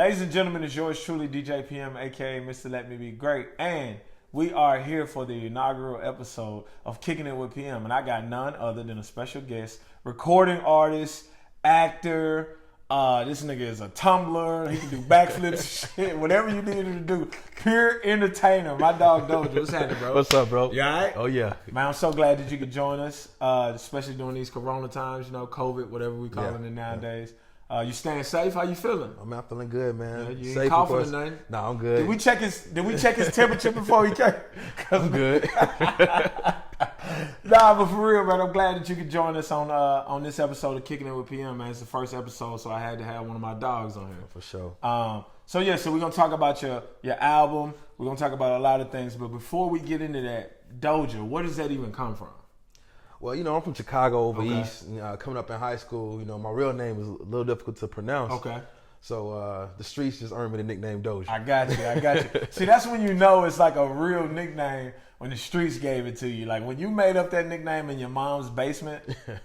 Ladies and gentlemen, it's yours truly, DJ PM, aka Mr. Let Me Be Great, and we are here for the inaugural episode of Kicking It with PM, and I got none other than a special guest, recording artist, actor. This nigga is a tumbler. He can do backflips, shit, whatever you need him to do. Pure entertainer. My dog Doja. What's happening, bro? What's up, bro? You all right? Oh, yeah. Man, I'm so glad that you could join us, especially during these corona times, COVID, whatever we calling it nowadays. You staying safe? How you feeling? I'm feeling good, man. Yeah, you ain't safe, coughing or nothing? No, I'm good. Did we check his temperature before he came? I'm good. Nah, but for real, man, I'm glad that you could join us on this episode of Kicking It with PM, man. It's the first episode, so I had to have one of my dogs on here. For sure. So we're gonna talk about your album. We're gonna talk about a lot of things, but before we get into that, Doja, where does that even come from? Well, I'm from Chicago over east. Coming up in high school, my real name was a little difficult to pronounce. Okay. So the streets just earned me the nickname Doja. I got you. See, that's when you know it's like a real nickname when the streets gave it to you. Like when you made up that nickname in your mom's basement, it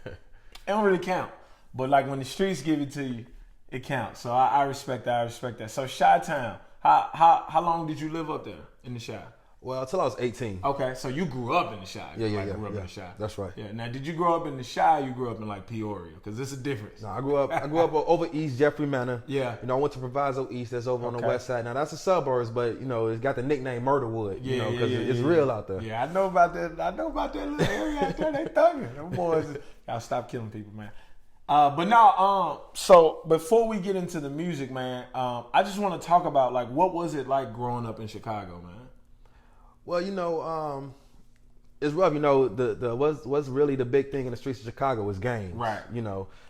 don't really count. But like when the streets give it to you, it counts. So I respect that. So Chi-Town, how long did you live up there in the Chi? Well, until I was 18. Okay, so you grew up in the Chi. Yeah. Grew up in the Chi. That's right. Yeah. Now, did you grow up in the Chi? Or you grew up in like Peoria? Because there's a difference. No, I grew up over East Jeffrey Manor. Yeah. I went to Proviso East. That's over on the west side. Now that's the suburbs, but it's got the nickname Murderwood. Because it's real out there. Yeah, I know about that. I know about that little area out there. They thugging. Them boys, y'all stop killing people, man. But now, so before we get into the music, man, I just want to talk about like what was it like growing up in Chicago, man. Well, it's rough. What's really the big thing in the streets of Chicago is gangs. Right.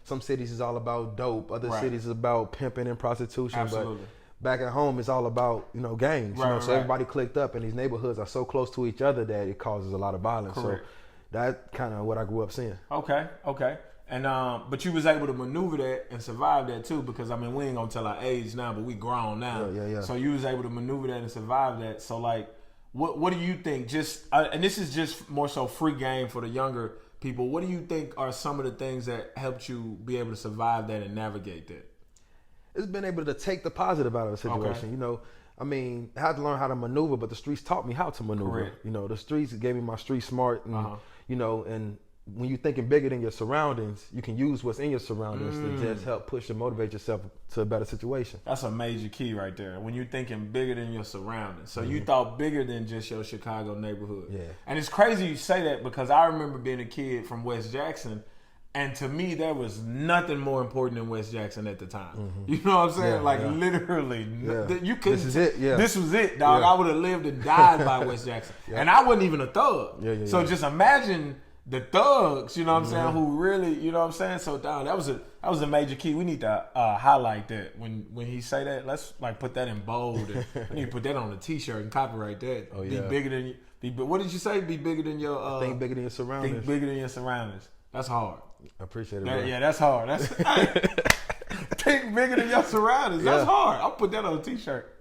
Some cities is all about dope. Other cities is about pimping and prostitution. Absolutely. But back at home, it's all about gangs. Right, so everybody clicked up, and these neighborhoods are so close to each other that it causes a lot of violence. Correct. So that's kind of what I grew up seeing. Okay. And but you was able to maneuver that and survive that too, because we ain't gonna tell our age now, but we grown now. Yeah. So you was able to maneuver that and survive that. So like. What do you think? And this is just more so free game for the younger people. What do you think are some of the things that helped you be able to survive that and navigate that? It's been able to take the positive out of the situation. Okay. I had to learn how to maneuver, but the streets taught me how to maneuver. Correct. The streets gave me my street smart, and and when you're thinking bigger than your surroundings, you can use what's in your surroundings to just help push and motivate yourself to a better situation. That's a major key right there. When you're thinking bigger than your surroundings. So you thought bigger than just your Chicago neighborhood. Yeah. And it's crazy you say that because I remember being a kid from West Jackson, and to me there was nothing more important than West Jackson at the time. Mm-hmm. You know what I'm saying? Yeah, literally. You couldn't. This is it, yeah. This was it, dog. Yeah. I would have lived and died by West Jackson. Yeah. And I wasn't even a thug. So just imagine the thugs, you know what I'm saying, who really, you know what I'm saying? So, dog, that was a major key. We need to highlight that. When he say that, let's like put that in bold. And we need to put that on a T-shirt and copyright that. Oh, yeah. Be bigger than what did you say? Be bigger than your think bigger than your surroundings. Think bigger than your surroundings. That's hard. I appreciate it, bro. Yeah, that's hard. That's think bigger than your surroundings. That's hard. I'll put that on a T-shirt.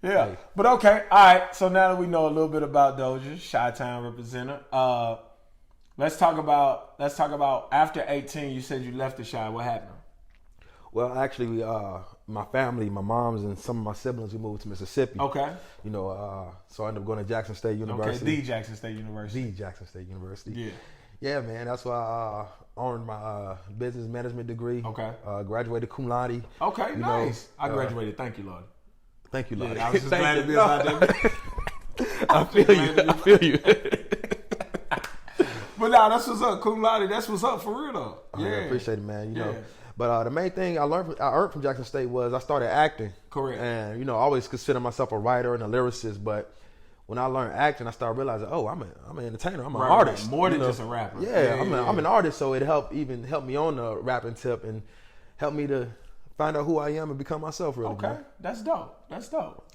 Yeah. Hey. But okay, all right. So now that we know a little bit about Doja, Chi-Town representative, Let's talk about after 18. You said you left the Chi. What happened? Well, actually, my family, my mom's and some of my siblings, we moved to Mississippi. Okay. So I ended up going to Jackson State University. Okay, the Jackson State University. The Jackson State University. Yeah. Yeah, man. That's why I earned my business management degree. Okay. Graduated cum laude. Okay, nice. I graduated. Thank you, Lord. Thank you, Lord. Yeah, I was just glad to be about that. I feel you. But nah, that's what's up, cum laude. That's what's up for real though. Yeah, I appreciate it, man. But the main thing I earned from Jackson State was I started acting. Correct. And I always consider myself a writer and a lyricist, but when I learned acting, I started realizing, I'm an entertainer. I'm an artist. Right. More than just a rapper. Yeah, I'm an artist, so it helped me on the rapping tip and helped me to find out who I am and become myself. Really. Okay, man. That's dope. Yeah.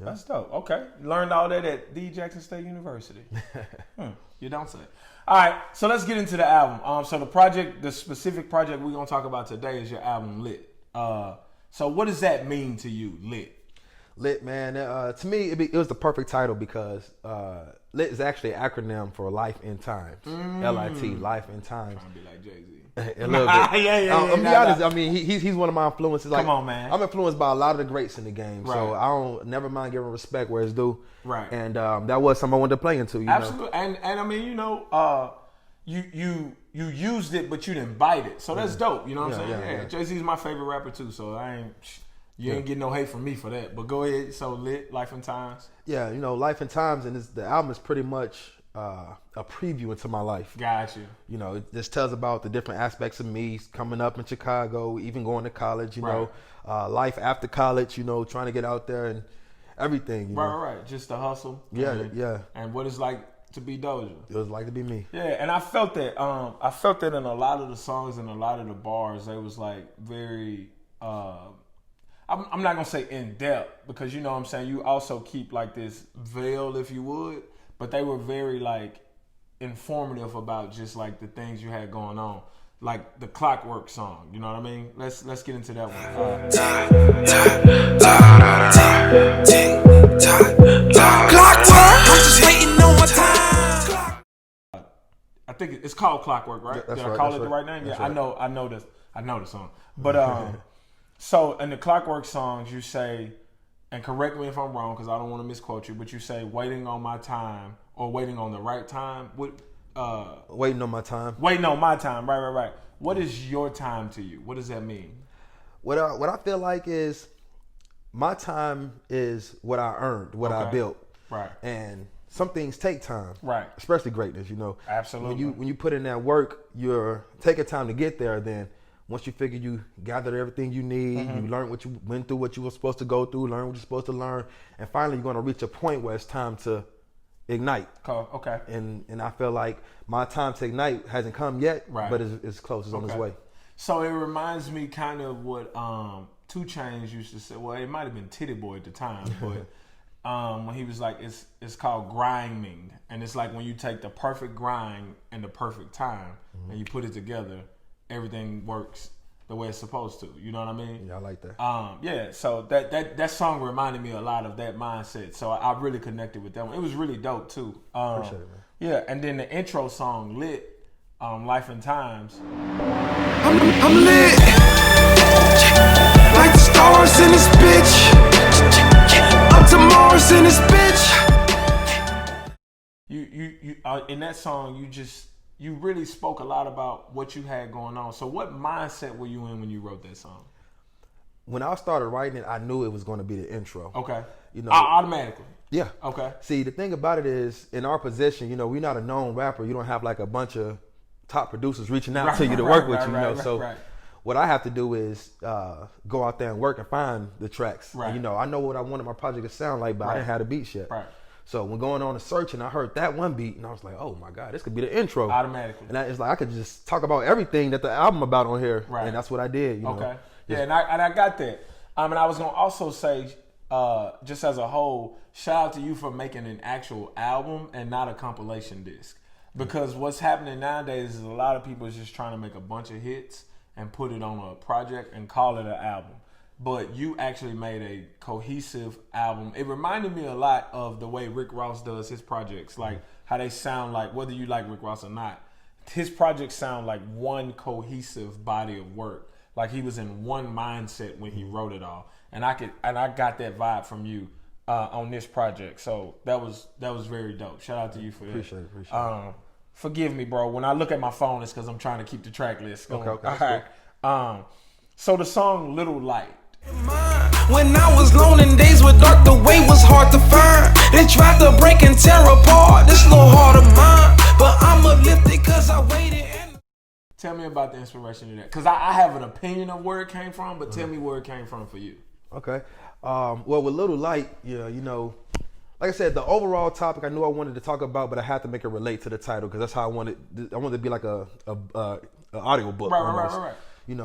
That's dope. Okay, learned all that at the Jackson State University. You don't say. All right, so let's get into the album. So the specific project we're gonna talk about today is your album Lit. So what does that mean to you, Lit? Lit, man. To me, it was the perfect title because Lit is actually an acronym for Life in Times. L-I-T, Life in Times. Trying to be like Jay-Z. A little bit. yeah. I'm be honest. I mean, he's one of my influences. Like, come on, man. I'm influenced by a lot of the greats in the game, so I don't never mind giving respect where it's due. Right. And that was something I wanted to play into. Absolutely. And I mean, you used it, but you didn't bite it, so that's dope. You know what I'm saying? Yeah. Jay-Z's my favorite rapper too, so you ain't getting no hate from me for that. But go ahead. So Lit, Life and Times. Yeah, Life and Times, and the album is pretty much a preview into my life. Got you. It just tells about the different aspects of me coming up in Chicago, even going to college. Life after college. Trying to get out there and everything. Right. Just the hustle. Yeah. And what it's like to be Doja. It was like to be me. Yeah, and I felt that. I felt that in a lot of the songs and a lot of the bars. They was like very. I'm not gonna say in depth because you know what I'm saying. You also keep like this veil, if you would, but they were very like informative about just like the things you had going on, like the Clockwork song. You know what I mean? Let's get into that one. Clockwork. I'm just waiting on my time. I think it's called Clockwork, right? Did I call it the right name? Yeah, I know the song, but So in the Clockwork songs, you say, and correct me if I'm wrong because I don't want to misquote you, but you say "waiting on my time" or "waiting on the right time." Waiting on my time. Waiting on my time. Right. What is your time to you? What does that mean? What I feel like is my time is what I earned, what I built. Right. And some things take time. Right. Especially greatness. Absolutely. When you put in that work, you're taking time to get there. Then. Once you figure you gathered everything you need, you learned what you went through, what you were supposed to go through, learn what you're supposed to learn, and finally you're going to reach a point where it's time to ignite. Cool. Okay. And I feel like my time to ignite hasn't come yet, but it's close. It's on its way. So it reminds me kind of what 2 Chainz used to say. Well, it might have been Titty Boy at the time, but when he was like, it's called grinding, and it's like when you take the perfect grind and the perfect time, and you put it together. Everything works the way it's supposed to. You know what I mean? Yeah, I like that. So that song reminded me a lot of that mindset. So I really connected with that one. It was really dope too. Appreciate it, man. Yeah, and then the intro song, Lit, Life and Times. I'm lit. Like the stars in this bitch. Up to Mars in this bitch. You in that song, you really spoke a lot about what you had going on. So what mindset were you in when you wrote that song? When I started writing it, I knew it was going to be the intro. Okay. Automatically. Yeah. Okay. See, the thing about it is, in our position, we're not a known rapper. You don't have like a bunch of top producers reaching out to you to work with you. So what I have to do is go out there and work and find the tracks. Right. And, I know what I wanted my project to sound like, but I didn't have the beats yet. Right. So when going on a search and I heard that one beat and I was like, oh my God, this could be the intro. Automatically. And it's like I could just talk about everything that the album about on here. Right. And that's what I did. Okay. Yeah, and I got that. And I was going to also say, just as a whole, shout out to you for making an actual album and not a compilation disc. Because what's happening nowadays is a lot of people is just trying to make a bunch of hits and put it on a project and call it an album. But you actually made a cohesive album. It reminded me a lot of the way Rick Ross does his projects, like how they sound like, whether you like Rick Ross or not, his projects sound like one cohesive body of work. Like he was in one mindset when he wrote it all. And I got that vibe from you on this project. So that was very dope. Shout out to you for that. Appreciate it. Forgive me, bro. When I look at my phone, it's because I'm trying to keep the track list going. Okay. All right. So the song Little Light. When I was lone and days were dark, the way was hard to find. They tried to break and tear apart this little heart of mine, but I'm uplifted cause I waited. Tell me about the inspiration of that, because I have an opinion of where it came from, but tell me where it came from for you. Okay. Well, with Little Light, like I said, the overall topic I knew I wanted to talk about, but I had to make it relate to the title because that's how I wanted it to be like a audio book. Right.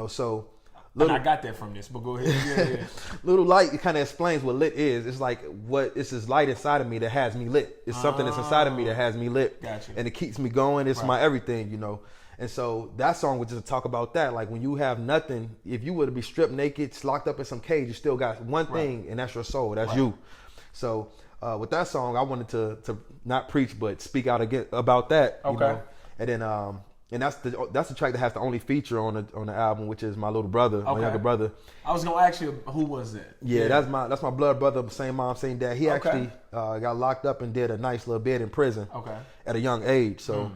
So. And I got that from this, but go ahead. Yeah. Little Light, it kind of explains what lit is. It's like it's this light inside of me that has me lit. It's something that's inside of me that has me lit. Gotcha. And it keeps me going. It's my everything, And And so that song was just to talk about that. Like when you have nothing, if you were to be stripped naked, locked up in some cage, you still got one thing, and that's your soul. That's you. So with that song, I wanted to not preach, but speak out again about that. Okay. You know? And then and that's the track that has the only feature on the album, which is my little brother, my younger brother. I was gonna ask you who was that? Yeah, that's my blood brother, same mom, same dad. He actually got locked up and did a nice little bid in prison at a young age. So,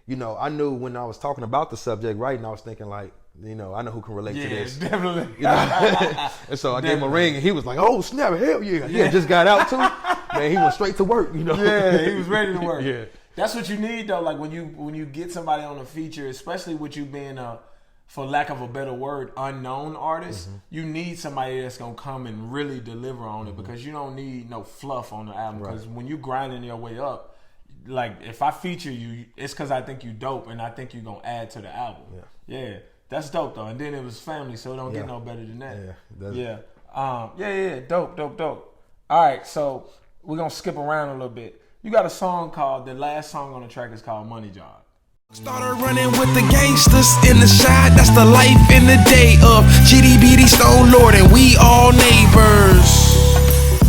you know, I knew when I was talking about the subject, right, and I was thinking like, you know, I know who can relate to this. Definitely. You know? And so I gave him a ring, and he was like, "Oh snap, hell yeah!" He had just got out too. Man, he went straight to work. You know. Yeah, he was ready to work. Yeah. That's what you need though. Like when you get somebody on a feature, especially with you being a, for lack of a better word, unknown artist, you need somebody that's gonna come and really deliver on it, because you don't need no fluff on the album. Because when you grinding your way up, like if I feature you, it's because I think you dope and I think you're gonna add to the album. Yeah, that's dope though. And then it was family, so it don't get no better than that. Dope. All right, so we're gonna skip around a little bit. You got a song called, the last song on the track is called Money Job. Started running with the gangsters in the shot. That's the life in the day of GDBD Stone Lord, and we all neighbors.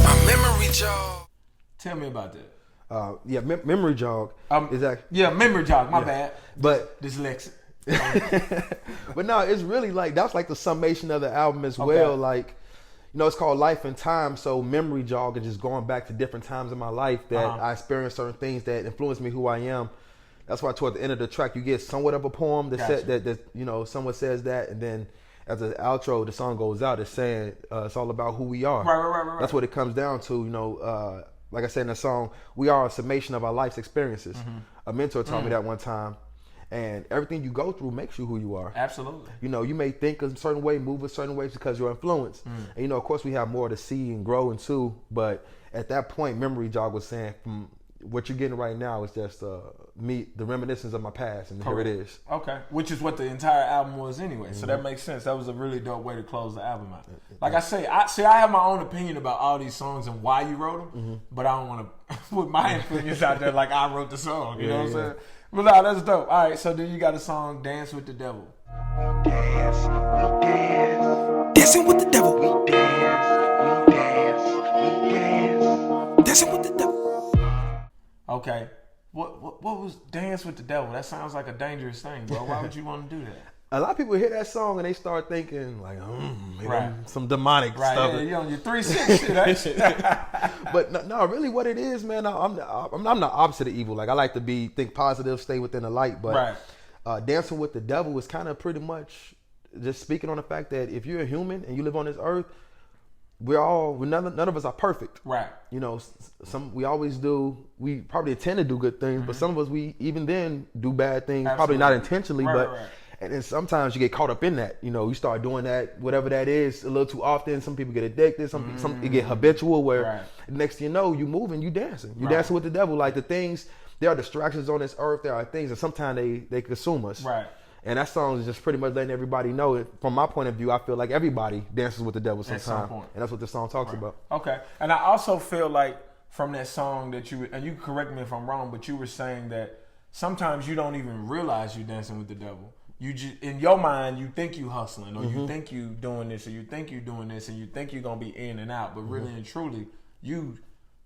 My memory jog. Tell me about that. Memory jog is actually memory jog. My bad. But dyslexic. but no, it's really like that's like the summation of the album as well. Like, you know, it's called Life and Time. So memory jog is just going back to different times in my life that I experienced certain things that influenced me who I am. That's why toward the end of the track you get somewhat of a poem that you know, someone says that, and then as the outro the song goes out, it's saying it's all about who we are. Right. That's what it comes down to. You know, like I said in the song, we are a summation of our life's experiences. A mentor told me that one time. And everything you go through makes you who you are. Absolutely. You know, you may think a certain way, move a certain way because you're influenced. And, you know, of course, we have more to see and grow into. But at that point, Memory Jog was saying, what you're getting right now is just the reminiscence of my past. And here it is. Okay. Which is what the entire album was anyway. So that makes sense. That was a really dope way to close the album out. Like I say, I have my own opinion about all these songs and why you wrote them. But I don't want to put my opinions out there like I wrote the song. You know what I'm saying? But no, that's dope. All right, so then you got a song, Dance with the Devil. We dance. Dancing with the devil. We dance. Dancing with the devil. Okay. What was Dance with the Devil? That sounds like a dangerous thing, bro. Why would you want to do that? A lot of people hear that song and they start thinking like, some demonic stuff. Yeah, you're on your 360, right? But no, really, what it is, man. I'm the opposite of evil. Like I like to think positive, stay within the light. But Dancing with the Devil is kind of pretty much just speaking on the fact that if you're a human and you live on this earth, none of us are perfect. Right. You know, we always do. We probably intend to do good things, but some of us we even then do bad things. Absolutely. Probably not intentionally, but. And then sometimes you get caught up in that. You know, you start doing that, whatever that is, a little too often. Some people get addicted. Some it get habitual where next thing you know, you moving, you dancing. You dancing with the devil. Like the things, there are distractions on this earth. There are things that sometimes they consume us. Right. And that song is just pretty much letting everybody know it. From my point of view, I feel like everybody dances with the devil sometimes. And that's what the song talks about. Okay. And I also feel like from that song that and you correct me if I'm wrong, but you were saying that sometimes you don't even realize you're dancing with the devil. You just, in your mind, you think you hustling, or you think you doing this, or you think you doing this, and you think you're gonna be in and out, but really and truly, you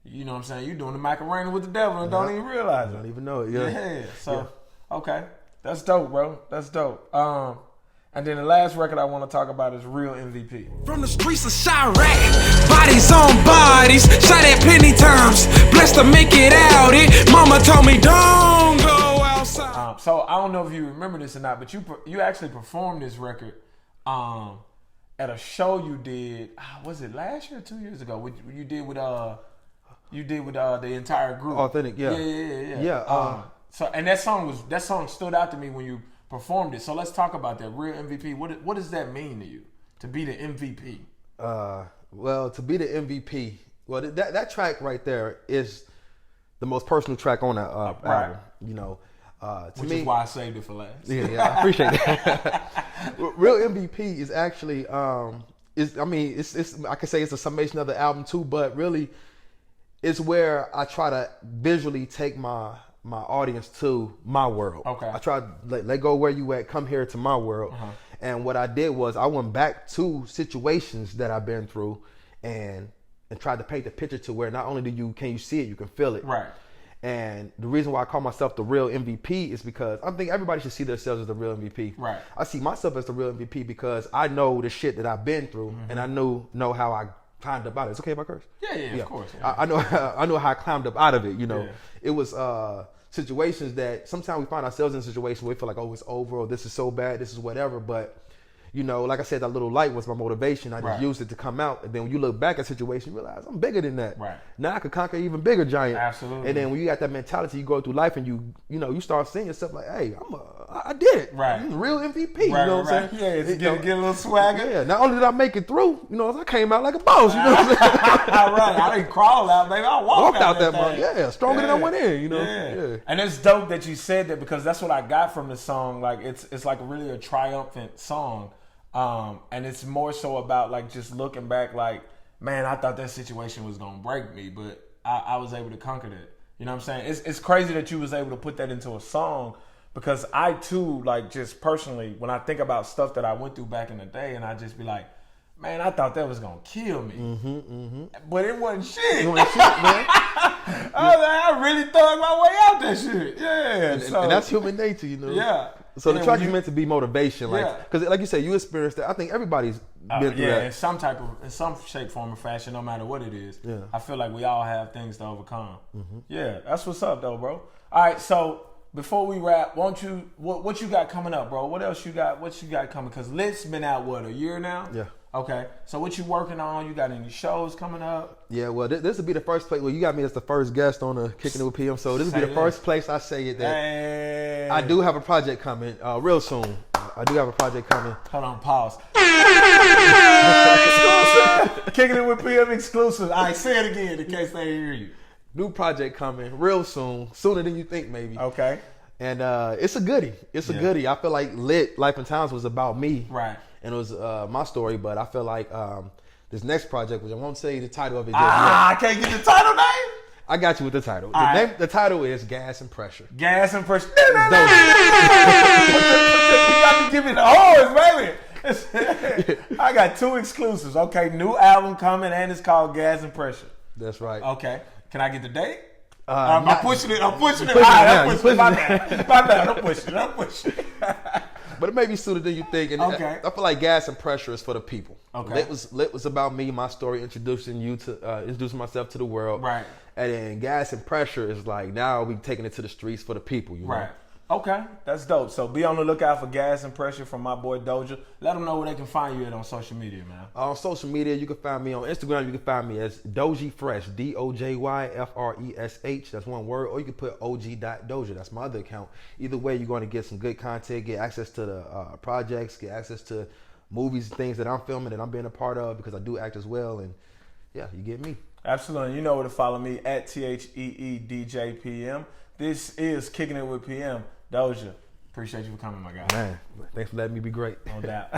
know what I'm saying, you doing the Macarena with the devil and don't even realize it. Don't even know it. Yeah. So okay, that's dope, bro. That's dope. And then the last record I want to talk about is Real MVP. From the streets of Chirac, bodies on bodies, shot at penny times, blessed to make it out. Mama told me don't go outside. So I don't know if you remember this or not, but you actually performed this record at a show you did. Was it last year or 2 years ago? You did with the entire group. Authentic, yeah. So and that song stood out to me when you performed it. So let's talk about that. Real MVP. What does that mean to you to be the MVP? Well, to be the MVP, that track right there is the most personal track on that album. You know. Which is why I saved it for last. Yeah, I appreciate that. Real MVP is actually, it's I can say it's a summation of the album too, but really, it's where I try to visually take my my audience to my world. Okay. I tried to let go where you at, come here to my world. And what I did was I went back to situations that I've been through and tried to paint the picture to where not only can you see it, you can feel it. Right. And the reason why I call myself the real MVP is because I think everybody should see themselves as the real MVP. Right. I see myself as the real MVP because I know the shit that I've been through, and I know how I climbed up out of it. It's okay if I curse? Yeah, of course. Yeah. I know how I climbed up out of it. You know, Yeah. it was situations that sometimes we find ourselves in a situation where we feel like, oh, it's over, or this is so bad, this is whatever. But you know, like I said, that little light was my motivation. I just used it to come out. And then when you look back at the situation, you realize I'm bigger than that. Right. Now I could conquer even bigger giant. Absolutely. And then when you got that mentality, you go through life and you start seeing yourself like, hey, I did it. Right. I'm the real MVP. You know what I'm saying? Yeah, it's get a little swagger. Yeah. Not only did I make it through, I came out like a boss. You know what I'm saying? All right. I didn't crawl out, baby. I walked out that thing. Yeah, stronger than I went in. Yeah. And it's dope that you said that because that's what I got from the song. Like it's like really a triumphant song. And it's more so about like just looking back like, man, I thought that situation was gonna break me, but I was able to conquer that. You know what I'm saying? It's crazy that you was able to put that into a song because I too, like just personally, when I think about stuff that I went through back in the day and I just be like, man, I thought that was gonna kill me. But it wasn't shit. Man. I really thugged my way out that shit. Yeah. And that's human nature, Yeah. So the track is meant to be motivation, because like you said, you experienced that. I think everybody's been through that. In some shape, form, or fashion, no matter what it is. Yeah. I feel like we all have things to overcome. Yeah, that's what's up, though, bro. All right, so before we wrap, what you got coming up, bro? What else you got? What you got coming? Because Lit's been out a year now? Yeah. Okay, so what you working on? You got any shows coming up? Yeah, well, this will be the first place. Well, you got me as the first guest on the Kicking It With PM, so this will be the first place I say it that I do have a project coming real soon. I do have a project coming. Hold on, pause. Exclusive. Kicking It With PM exclusive. All right, say it again in case they hear you. New project coming real soon, sooner than you think, maybe. Okay. And it's a goodie. It's a goodie. I feel like Lit Life and Times was about me. Right. And it was my story, but I feel like this next project, which I won't say the title of it. I can't get the title name. I got you with the title. The title is Gas and Pressure. Gas and Pressure. You got to give me the horns, baby. I got 2 exclusives. Okay, new album coming, and it's called Gas and Pressure. That's right. Okay, can I get the date? I'm pushing it. I'm pushing it. My bad. I'm pushing it. But it may be sooner than you think. And okay. I feel like Gas and Pressure is for the people. Okay. Lit was about me, my story, introducing myself to the world. Right. And then Gas and Pressure is like, now we taking it to the streets for the people, Right. Okay, that's dope. So be on the lookout for Gas and Pressure from my boy Doja. Let them know where they can find you at on social media, man. On social media, you can find me on Instagram. You can find me as Doji Fresh, DOJYFRESH. That's one word. Or you can put OG.Doja. That's my other account. Either way, you're going to get some good content, get access to the projects, get access to movies, things that I'm filming that I'm being a part of because I do act as well. And yeah, you get me. Absolutely. You know where to follow me at THEEDJPM. This is Kicking It With PM. Doja, appreciate you for coming, my guy. Man, thanks for letting me be great. No doubt.